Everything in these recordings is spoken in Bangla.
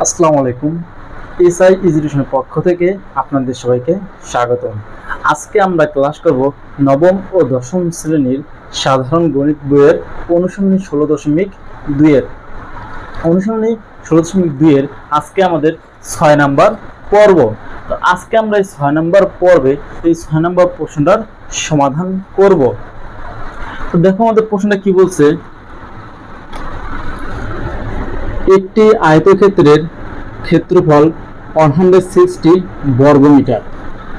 আসসালামু আলাইকুম। এসআই এডুকেশনের পক্ষ থেকে আপনাদের সবাইকে স্বাগতম। আজকে আমরা ক্লাস করব নবম ও দশম শ্রেণীর সাধারণ গণিত বইয়ের অনুশীলনী 16.2 এর অনুশীলনী 16.2 এর আজকে আমাদের 6 নাম্বার পর্ব। তো আজকে আমরা এই 6 নাম্বার পর্বে এই 6 নাম্বার প্রশ্নটার সমাধান করব। তো দেখো আমাদের প্রশ্নটা কি বলছে। একটি আয়তক্ষেত্রের ক্ষেত্রফল 160 বর্গমিটার।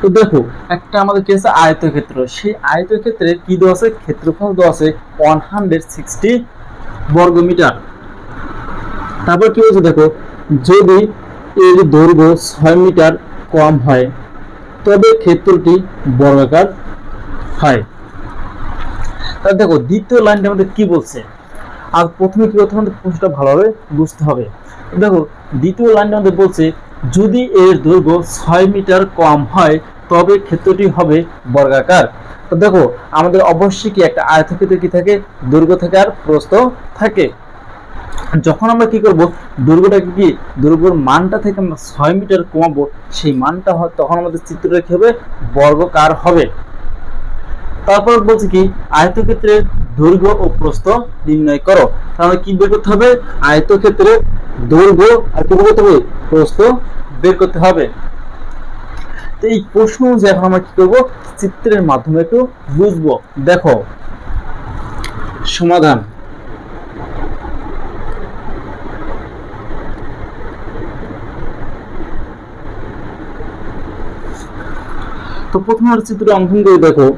তো দেখো একটা আমাদের কি আছে আয়তক্ষেত্র, সেই আয়তক্ষেত্রের কি দেওয়া আছে, ক্ষেত্রফল দেওয়া আছে 160 বর্গমিটার। তারপর কি বলছে দেখো, যদি এর দৈর্ঘ্য 6 মিটার কম হয় তবে ক্ষেত্রটি বর্গাকার হয়। তাহলে দেখো দ্বিতীয় লাইনটা আমাদের কি বলছে, আর প্রথমে কি করতে হবে, প্রশ্নটা ভালোভাবে বুঝতে হবে। দেখো দ্বিতীয় লাইনটা আমাদের বলছে যদি এর দৈর্ঘ্য 6 মিটার কম হয় তবে ক্ষেত্রটি হবে বর্গাকার। তো দেখো আমাদের অবশ্যই কি একটা আয়তক্ষেত্রে কি থাকে, দৈর্ঘ্য থাকে আর প্রস্থ থাকে। যখন আমরা কি করব, দৈর্ঘ্যটাকে কি দৈর্ঘ্যের মানটা থেকে আমরা 6 মিটার কমাবো, সেই মানটা হয় তখন আমাদের চিত্রটা কি হবে, বর্গাকার হবে। তারপর বলছে কি আয়তক্ষেত্রের দৈর্ঘ্য ও প্রস্থ নির্ণয় করো। তাহলে কি বের করতে হবে, আয়তক্ষেত্রের দৈর্ঘ্য আর কি বের করতে হবে, প্রস্থ বের করতে হবে। তো এই প্রশ্ন অনুযায়ী এখন আমরা কি করব, চিত্রের মাধ্যমে একটু বুঝবো। দেখো সমাধান। তো প্রথমে চিত্র অঙ্কন করে দেখো।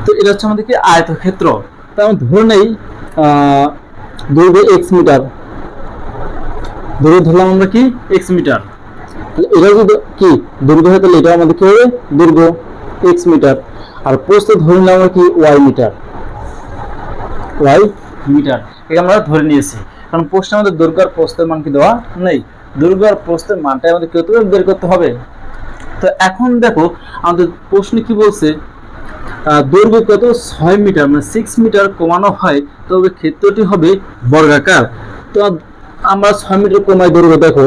তো এটা হচ্ছে আমাদের কি আয়তক্ষেত্র। তা আমি ধরে নেই দৈর্ঘ্য x মিটার, দৈর্ঘ্য ধরলাম আমরা কি x মিটার। তাহলে এটা যদি কি দৈর্ঘ্য হয় তাহলে এটা আমাদের কি হবে, দৈর্ঘ্য x মিটার। আর প্রস্থ ধরে নিলাম আমরা কি y মিটার, y মিটার। এটা আমরা ধরে নিয়েছি, কারণ প্রশ্নে আমাদের দৈর্ঘ্য আর প্রস্থের মান কি দেওয়া নেই, দৈর্ঘ্য আর প্রস্থের মানটা আমাদের কি করতে হবে, বের করতে হবে। তো এখন দেখো আমাদের প্রশ্নে কি বলছে, দৈর্ঘ্য কত 6 মিটার, মানে 6 মিটার কমানো হয় তবে ক্ষেত্রটি হবে বর্গাকার। তো আমরা 6 মিটার কমাই দৈর্ঘ্য, দেখো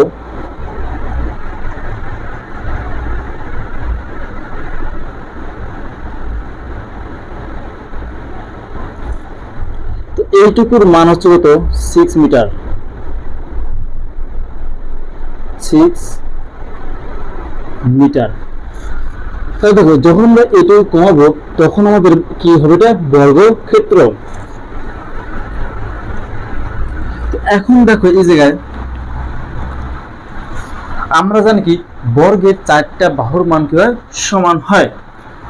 তো এইটুকুর মান হচ্ছে কত, 6 মিটার, 6 মিটার। তাহলে দেখো যখন আমরা এটুকু কমাবো তখন আমাদের কি হবে, এটা বর্গক্ষেত্র। এখন দেখো এই জায়গায় আমরা জানি কি বর্গের 4টা বাহুর মান কি হয়, সমান হয়।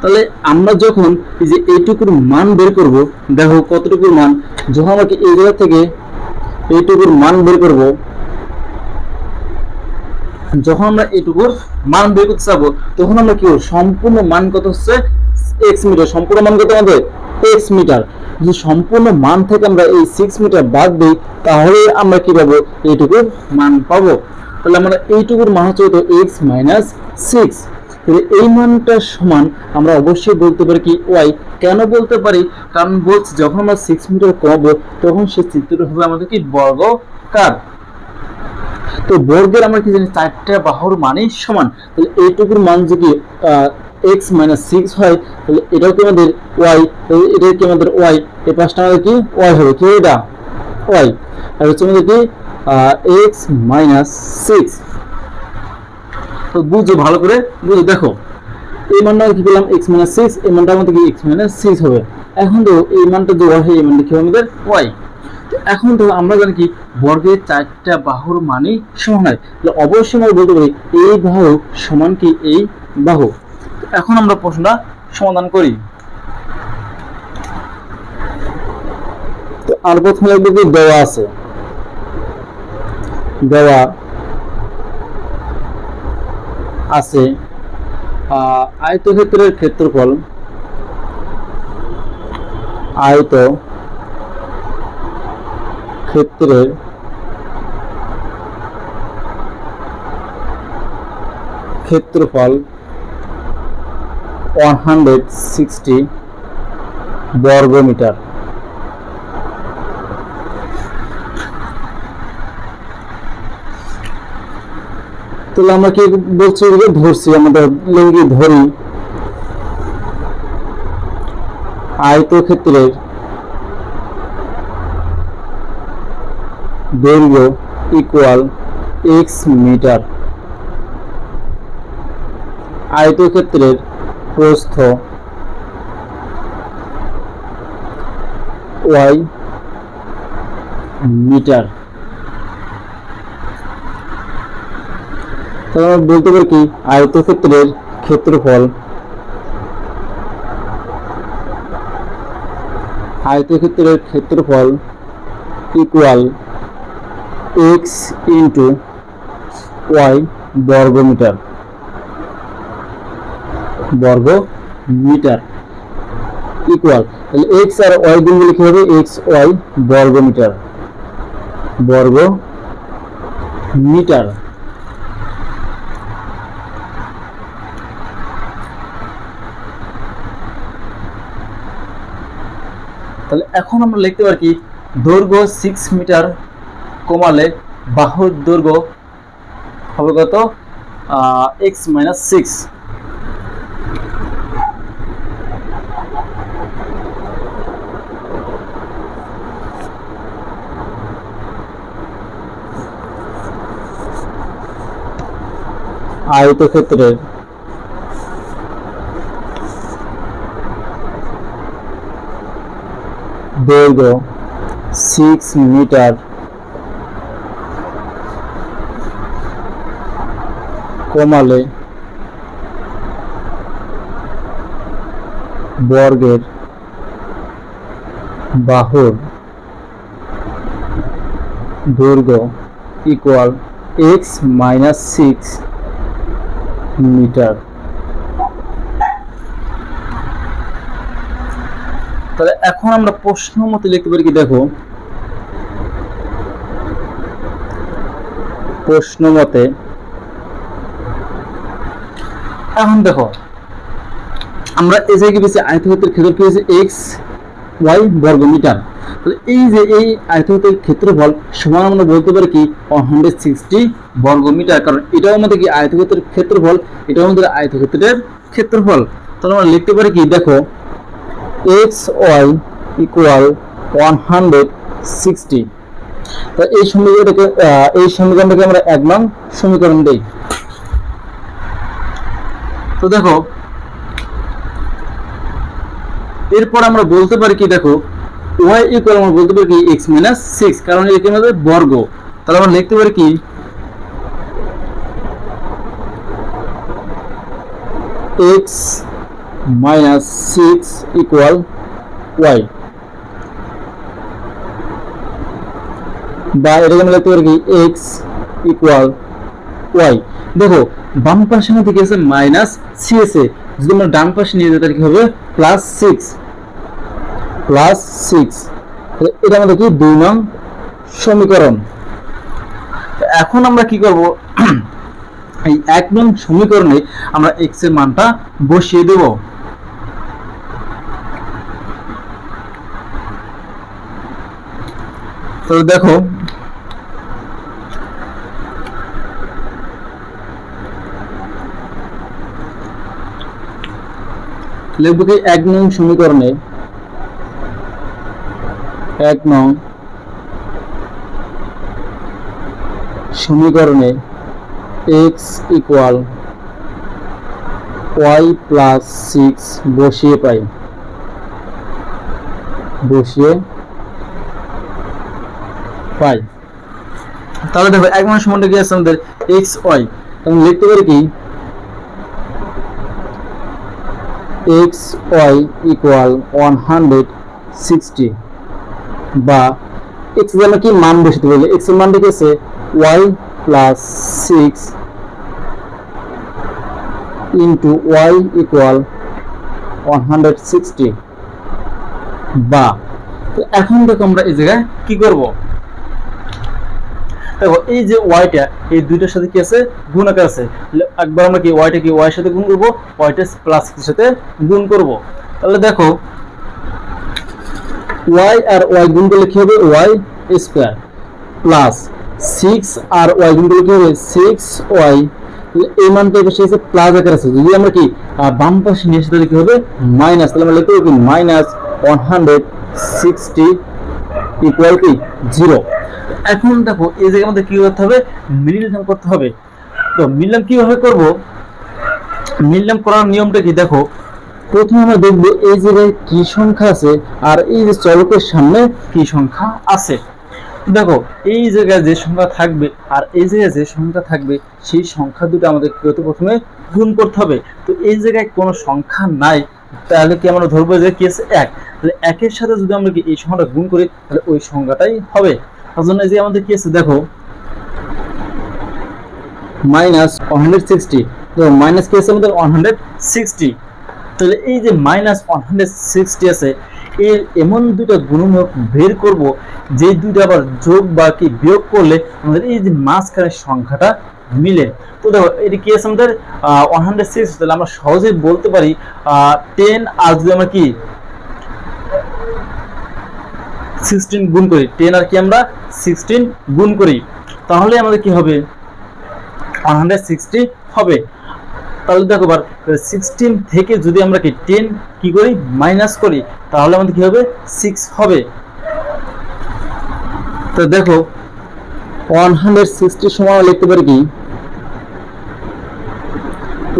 তাহলে আমরা যখন এই যে এইটুকুর মান বের করব, দেখো কতটুকুর মান, যখন আমরা কি এই জায়গা থেকে এইটুকুর মান বের করব, যখন আমরা এইটুকুর মান বের করতে যাবো তখন আমরা কি সম্পূর্ণ মান কত হচ্ছে x মিটার, সম্পূর্ণ মান কত আমাদের x মিটার। যদি সম্পূর্ণ মান থেকে আমরা এই 6 মিটার বাদ দিই তাহলে আমরা কি পাবো, এইটুকুর মান পাবো। তাহলে আমরা এইটুকুর মান হচ্ছে তো x মাইনাস 6। এই মানটা সমান আমরা অবশ্যই বলতে পারি কি y। কেন বলতে পারি, কারণ বলছি যখন আমরা 6 মিটার কমাবো তখন সেই চিত্রটা হবে আমাদের কি বর্গাকার। তো বর্গের আমরা কি জানি 4টা বাহুর মানই সমান। তাহলে এইটুকুর মান যদি x মাইনাস 6 হয় তাহলে এটাও কি আমাদের y, এটা কি আমাদের y, এই পাশটা আমাদের কি y হবে, কি এটা y। আর হচ্ছে আমাদের কি x মাইনাস 6। তো বুঝো ভালো করে বুঝো, দেখো এই মানটা কি পেলাম x মাইনাস 6, এই মানটা আমাদের কি x মাইনাস 6 হবে। এখন তো এই মানটা যোগ হয় এই মানটা কি হবে আমাদের y। এখন তো আমরা জানি কি বর্গের 4টা বাহুর মানই সমান হয়, তাহলে অবশ্যই আমরা বলতে পারি এই বাহু সমান কি এই বাহু। এখন আমরা প্রশ্নটা সমাধান করি। তো আর প্রথমে লিখব কি দেওয়া আছে, দেওয়া আছে আয়তক্ষেত্রের ক্ষেত্রফল, আয়ত ক্ষেত্রের ক্ষেত্রফল 160 বর্গ মিটার। তাহলে আমরা কি বলছি, ধরছি আমাদের লিঙ্গি ধরি আয়তক্ষেত্রের দৈর্ঘ্য ইকুয়াল x মিটার, আয়তক্ষেত্রের প্রস্থ y মিটার। তাহলে আমরা বলতে পারি কি আয়তক্ষেত্রের ক্ষেত্রফল ইকুয়াল x ইন্টু y বর্গ মিটার ইকুয়াল, তাহলে x আর y গুণ করলে কি হবে, x y বর্গ মিটার। তাহলে এখন আমরা লিখতে পারি কি দৈর্ঘ্য 6 মিটার কমালে বাহুর দৈর্ঘ্য হবে কত, x মাইনাস 6। আয়তক্ষেত্রের দৈর্ঘ্য 6 মিটার কমালে বর্গের বাহুর দৈর্ঘ্য ইকুয়াল x মাইনাস 6 মিটার। তাহলে এখন আমরা প্রশ্ন মতে লিখতে পারি কি, দেখো প্রশ্ন মতে এখন দেখো আমরা এই জায়গায় পেয়েছি আয়তক্ষেত্রের ক্ষেত্রফল কি হয়েছে x y বর্গ মিটার। তাহলে এই যে এই আয়তক্ষেত্রের ক্ষেত্রফল সমান আমরা বলতে পারি কি 160 বর্গ মিটার, কারণ এটাও আমাদের কি আয়তক্ষেত্রের ক্ষেত্রফল, এটাও আমাদের আয়তক্ষেত্রের ক্ষেত্রফল। তাহলে আমরা লিখতে পারি কি, দেখো x y ইকুয়াল 160। তো এই সমীকরণটাকে আমরা 1 নং সমীকরণ দেই। তো দেখো এরপর আমরা বলতে পারি কি, দেখো y ইকুয়াল আমরা বলতে পারি কি x মাইনাস 6, কারণ এটি আমাদের বর্গ। তাহলে আমরা লিখতে পারি কি x মাইনাস 6 ইকুয়াল y, বা এটাকে আমরা লিখতে পারি কি x ইকুয়াল y। দেখো বাম পাশের মধ্যে কি আছে মাইনাস সি আছে, যদি আমরা ডান পাশে নিয়ে যাই তাহলে কি হবে প্লাস 6। এটা আমাদের কি 2 নং সমীকরণ। এখন আমরা কি করব, এই 1 নং সমীকরণে আমরা x এর মানটা বসিয়ে দেব। তো দেখো লিখব কি 1 নং সমীকরণে 1 নং সমীকরণে x ইকুয়াল y প্লাস 6 বসিয়ে পাই, তাহলে দেখো 1 নং সমানটা কি আছে আমাদের x y। তাহলে লিখতে পারি কি x y ইকুয়াল 160, বা x এর আমরা কি মান বসাতে বলি, x এর মানটা কি আছে y plus 6 into y equal 160, বা এখন দেখো আমরা এই জায়গায় কি করব, দেখো এই যে ওয়াইটা এই দুইটার সাথে কি আছে গুণাকার আছে, একবার আমরা কি ওয়াইটা কি ওয়াই এর সাথে গুণ করব, ওয়াইটা প্লাস এর সাথে গুণ করব। তাহলে দেখো ওয়াই আর ওয়াই গুণ করলে কি হবে ওয়াই স্কয়ার প্লাস 6 আর ওয়াই গুণ করলে কি হবে 6y, এই মানটা এসে এসে প্লাস আকারে আছে, যদি আমরা কি বাম পাশে নিয়ে আসি তাহলে কি হবে মাইনাস, তাহলে আমরা লিখব কি -160 ইকুয়াল কি 0। এখন দেখো এই জায়গায় আমাদের কি করতে হবে মিলনাম করতে হবে। তো মিলনাম কিভাবে করব, মিলনাম করার নিয়মটা কি দেখো, প্রথমে আমরা দেখব এই জায়গায় কি সংখ্যা আছে আর এই যে চলকের সামনে কি সংখ্যা আছে। দেখো এই জায়গায় যে সংখ্যা থাকবে আর এই জায়গায় যে সংখ্যা থাকবে সেই সংখ্যা দুটো আমাদের কি করতে প্রথমে গুণ করতে হবে। তো এই জায়গায় কোনো সংখ্যা নাই, তাহলে কি আমরা ধরবো যে কি আছে 1, তাহলে 1 এর সাথে যদি আমরা কি এই সংখ্যাটা গুণ করি তাহলে ওই সংখ্যাটাই হবে। তার জন্য এই যে আমাদের কি আছে দেখো -160, তো মাইনাস কি আছে আমাদের 160, তাহলে এই যে -160 আছে এর এমন দুটো গুণনীয়ক বের করব যে দুটো আবার যোগ বা কি বিয়োগ করলে আমাদের এই যে মাঝখানের সংখ্যাটা মিলে। তো দেখো এটা কি আছে আমাদের 160, তাহলে আমরা সহজেই বলতে পারি 10 আর যদি আমরা কি 16 গুণ করি, 10 আর কি আমরা 16 গুণ করি তাহলে আমাদের কি হবে 160 হবে। তাহলে দেখো এবার 16 থেকে যদি আমরা কি 10 কি করি মাইনাস করি তাহলে আমাদের কি হবে 6 হবে। তো দেখো 160 সমান লিখতে পারি কি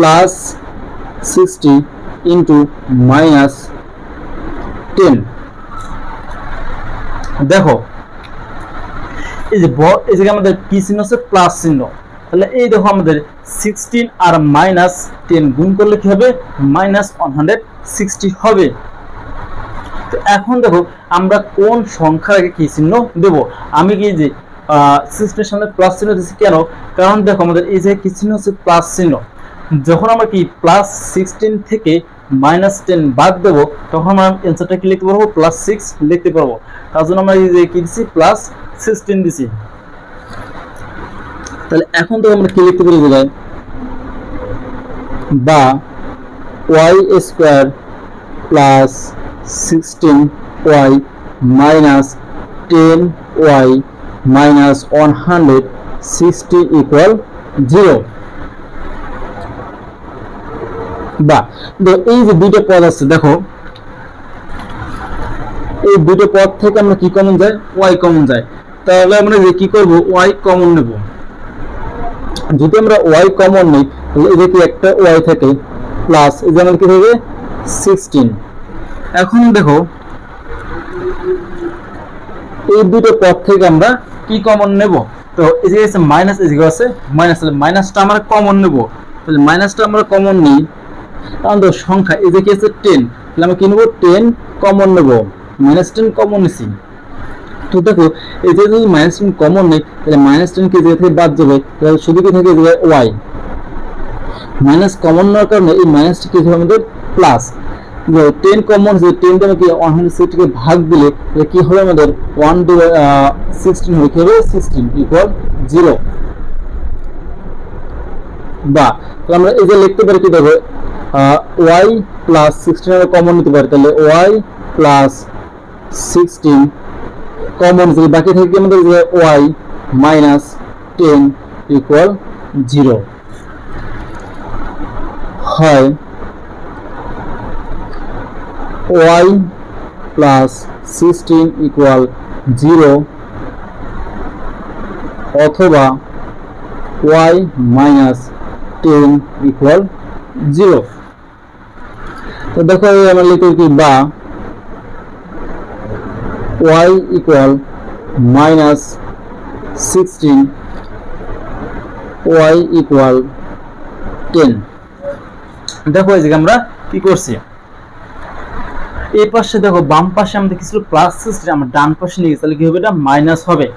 +60 ইনটু -10। দেখো এই যে এই জায়গায় আমাদের কি চিহ্ন আছে প্লাস চিহ্ন, তাহলে এই দেখো আমাদের 16 আর -10 গুণ করলে কি হবে -160 হবে। তো এখন দেখো আমরা কোন সংখ্যার আগে কি চিহ্ন দেব, আমি কি যে 16 এর সামনে প্লাস চিহ্ন দিচ্ছি কেন, কারণ দেখো আমাদের এই যে কি চিহ্ন হচ্ছে প্লাস চিহ্ন, যখন আমরা কি +16 থেকে -10 বাদ দেব তখন আমরা অ্যানসারটা কি লিখতে পারবো +6 লিখতে পারবো। তার জন্য আমরা এই যে কি দিছি +16 দিছি। তাহলে এখন তো আমরা কি লিখতে পারি বলে বা y square plus 16y minus 10y minus 160 equal 0। বা এই যে দুটো পদ আছে দেখো এই দুটো পদ থেকে আমরা কি কমন যায় y কমন যায়, তাহলে আমরা যে কি করব y কমন নেব। যদি আমরা y কমন নেই তাহলে এই যে কি একটা y থাকে প্লাস এই যে আমাদের কি হবে 16। এখন দেখো এই দুটো পদ থেকে আমরা কি কমন নেব, তো এই যে আছে মাইনাস, এই যে আছে মাইনাস, তাহলে মাইনাসটা আমরা কমন নেব। তাহলে মাইনাসটা আমরা কমন নিই কারণ তো সংখ্যা এই যে কি আছে 10, তাহলে আমরা কি নেব 10 কমন নেব, -10 কমন নিছি। তো দেখো এই যে যদি -10 কমন নেই তাহলে -10 কে যে থেকে বাদ যাবে তাহলে শুধু কি থাকে যে y, মাইনাস কমন নেওয়ার কারণে এই মাইনাসটা কি হবে আমাদের প্লাস, 10 কমন যে 10 টা কি 160 কে ভাগ দিলে তাহলে কি হবে আমাদের 1/16 হবে, কি হবে 16 ইকুয়াল 0। বা তাহলে আমরা এই যে লিখতে পারি কি দেখো y প্লাস 16 এর কমন নিতে পারি, তাহলে y প্লাস 16 কমন যদি বাকি থাকে আমাদের যে y মাইনাস 10 ইকুয়াল 0 হয় y প্লাস 16 ইকুয়াল 0 অথবা y মাইনাস 10 ইকুয়াল 0। তো দেখো আমরা লিখি কি বা y ইকুয়াল -16 y ইকুয়াল 10। দেখো এই যে আমরা কি করছি এই পাশে দেখো বাম পাশে আমাদের কিছু প্লাস সিস্টেম আমরা ডান পাশে নিয়ে গেছি, তাহলে কি হবে এটা মাইনাস হবে।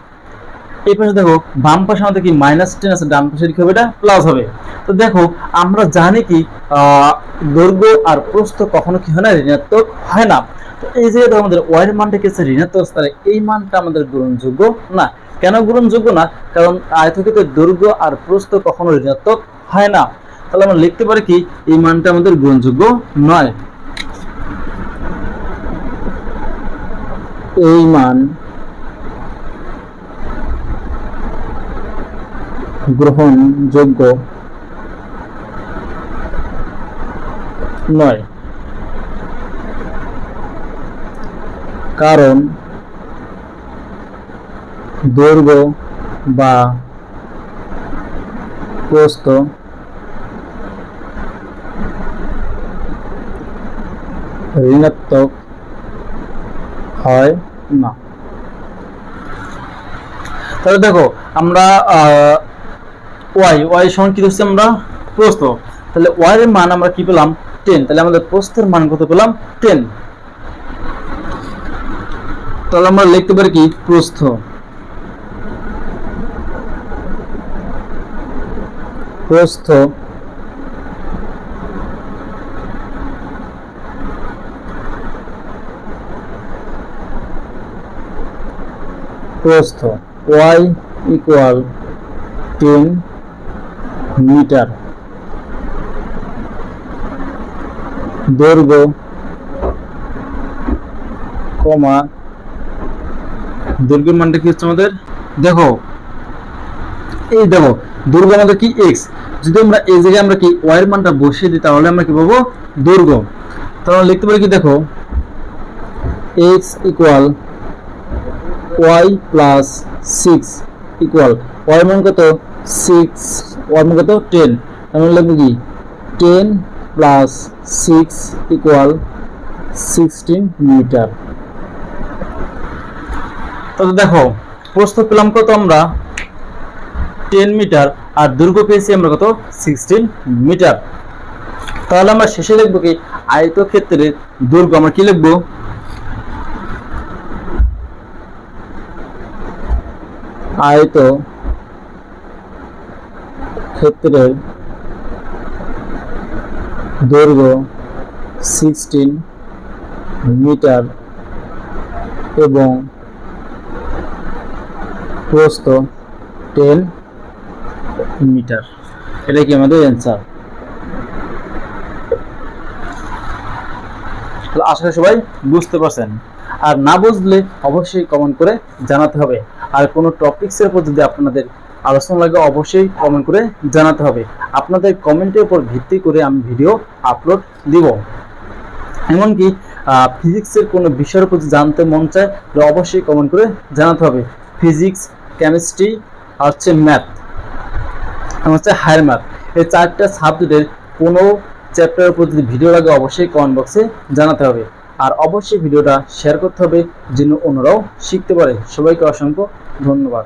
এই পাশে দেখো বাম পাশে আমাদের কি -10 আছে, ডান পাশে কি হবে এটা প্লাস হবে। তো দেখো আমরা জানি কি দৈর্ঘ্য আর প্রস্থ কখনো কি হয় না ঋণাত্মক হয় না। তো এই যে আমাদের y এর মানটা কি আছে ঋণাত্মক, তাহলে এই মানটা আমাদের গ্রহণযোগ্য না। কেন গ্রহণযোগ্য না? কারণ আয়তক্ষেত্রের দৈর্ঘ্য আর প্রস্থ কখনো ঋণাত্মক হয় না। তাহলে আমরা লিখতে পারি কি এই মানটা আমাদের গ্রহণযোগ্য নয়। এই মান গ্রহণযোগ্য নয়, কারণ দৈর্ঘ্য বা প্রস্থ ঋণাত্মক হয় না। তাহলে দেখো আমরা y সমান কি ধরছি আমরা প্রস্থ, তাহলে y এর মান আমরা কি পেলাম 10, তাহলে আমাদের প্রস্থের মান কত পেলাম 10। তাহলে আমরা লিখতে পারি কি প্রস্থ y ইকুয়াল 10 মিটার, দৈর্ঘ্য কমা দৈর্ঘ্যের মানটা কি হচ্ছে আমাদের, দেখো এই দেখো দৈর্ঘ্য আমাদের কি x, যদি আমরা এই জায়গায় আমরা কি y এর মানটা বসিয়ে দিই তাহলে আমরা কি পাবো দৈর্ঘ্য। তাহলে লিখতে পারি কি দেখো x equal y plus 6 equal y মান কত 6, y মান কত 10, আমরা লিখব কি 10 প্লাস 6 ইকুয়াল 16 মিটার। তাহলে দেখো প্রস্থ পেলাম কত আমরা 10 মিটার আর দৈর্ঘ্য পেয়েছি আমরা কত 16 মিটার। তাহলে আমরা শেষে লিখব কি আয়তক্ষেত্রের দৈর্ঘ্য আমরা কি লিখব আয়তক্ষেত্রের দৈর্ঘ্য 16 মিটার এবং প্রস্থ 10 মিটার। এটা কি আমাদের অ্যান্সার। আশা করি সবাই বুঝতে পারছেন, আর না বুঝলে অবশ্যই কমেন্ট করে জানাতে হবে। আর কোনো টপিকসের উপর যদি আপনাদের আলোচনা লাগে অবশ্যই কমেন্ট করে জানাতে হবে। আপনাদের কমেন্টের উপর ভিত্তি করে আমি ভিডিও আপলোড দিব। এমনকি ফিজিক্সের কোনো বিষয়ের উপর জানতে মন চায় তাহলে অবশ্যই কমেন্ট করে জানাতে হবে। ফিজিক্স, কেমিস্ট্রি আর হচ্ছে ম্যাথ, হচ্ছে হায়ার ম্যাথ, এই চারটা সাবজেক্টের কোনো চ্যাপ্টারের উপর যদি ভিডিও লাগে অবশ্যই কমেন্ট বক্সে জানাতে হবে। আর অবশ্যই ভিডিওটা শেয়ার করতে হবে যেন অন্যরাও শিখতে পারে। সবাইকে অসংখ্য ধন্যবাদ।